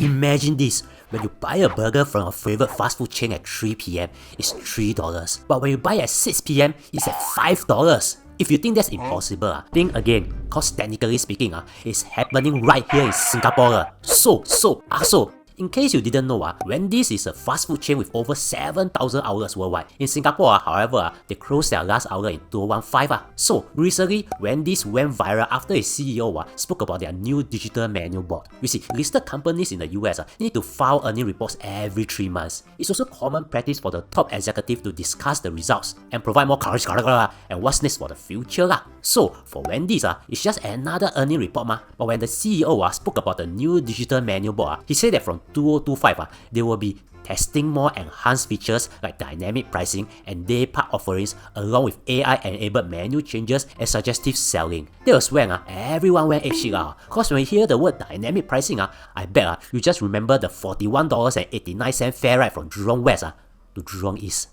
Imagine this, when you buy a burger from a favorite fast food chain at 3 p.m, it's $3. But when you buy at 6 p.m, it's at $5. If you think that's impossible, think again, cause technically speaking, it's happening right here in Singapore. So, in case you didn't know, Wendy's is a fast food chain with over 7,000 outlets worldwide. In Singapore, however, they closed their last outlet in 2015. So, recently, Wendy's went viral after its CEO spoke about their new digital menu board. You see, listed companies in the US need to file earning reports every 3 months. It's also common practice for the top executive to discuss the results and provide more coverage and what's next for the future. So, for Wendy's, it's just another earning report. But when the CEO spoke about the new digital menu board, he said that from 2025, they will be testing more enhanced features like dynamic pricing and day part offerings along with AI-enabled menu changes and suggestive selling. That was when everyone went apeshit. Cause when you hear the word dynamic pricing, I bet you just remember the $41.89 fare ride from Jurong West to Jurong East.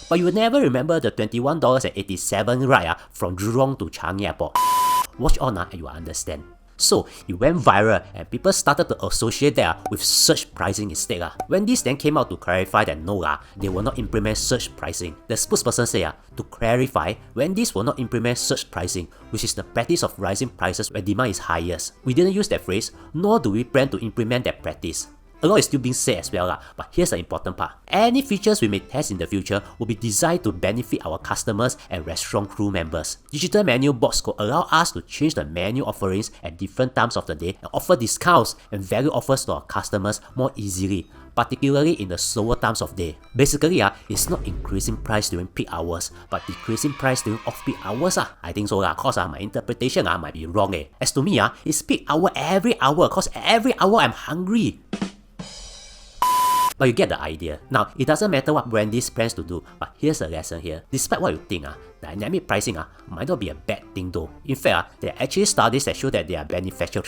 But you will never remember the $21.87 ride from Jurong to Changi Airport. Watch on and you will understand. So, it went viral and people started to associate that with surge pricing instead. Wendy's then came out to clarify that no, they will not implement surge pricing. The spokesperson said, to clarify, Wendy's will not implement surge pricing, which is the practice of rising prices when demand is highest. We didn't use that phrase, nor do we plan to implement that practice. A lot is still being said as well, but here's the important part. Any features we may test in the future will be designed to benefit our customers and restaurant crew members. Digital menu boards could allow us to change the menu offerings at different times of the day and offer discounts and value offers to our customers more easily, particularly in the slower times of day. Basically, it's not increasing price during peak hours, but decreasing price during off-peak hours. I think so, cause my interpretation might be wrong. As to me, it's peak hour every hour, cause every hour I'm hungry. But you get the idea. Now, it doesn't matter what Wendy's plans to do, but here's a lesson here. Despite what you think, dynamic pricing might not be a bad thing though. In fact, there are actually studies that show that they are beneficial.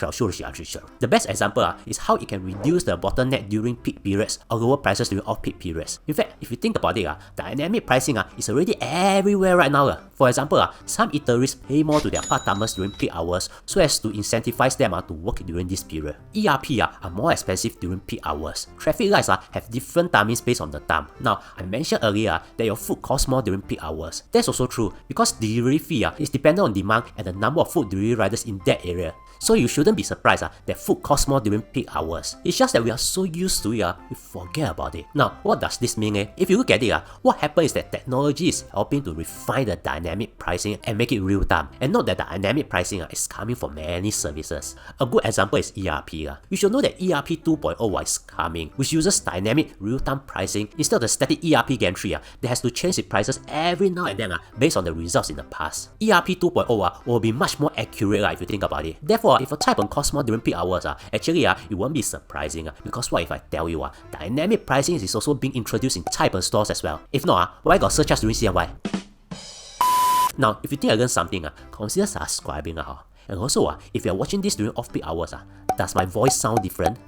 The best example is how it can reduce the bottleneck during peak periods or lower prices during off-peak periods. In fact, if you think about it, dynamic pricing is already everywhere right now. For example, some eateries pay more to their part-timers during peak hours so as to incentivize them to work during this period. ERP are more expensive during peak hours. Traffic lights have different timings based on the time. Now, I mentioned earlier that your food costs more during peak hours. That's also true because delivery fee is dependent on demand and the number of food delivery riders in that area. So you shouldn't be surprised that food costs more during peak hours. It's just that we are so used to it, we forget about it. Now, what does this mean? If you look at it, what happens is that technology is helping to refine the dynamic pricing and make it real time. And note that the dynamic pricing is coming from many services. A good example is ERP. You should know that ERP 2.0 is coming, which uses dynamic real-time pricing instead of the static ERP gantry that has to change its prices every now and then based on the results in the past. ERP 2.0 will be much more accurate if you think about it. Therefore, if a type costs more during peak hours, actually it won't be surprising because what if I tell you dynamic pricing is also being introduced in type stores as well. If not, why got surcharge during CNY? Now, if you think I learned something, consider subscribing. And also, if you're watching this during off-peak hours, does my voice sound different?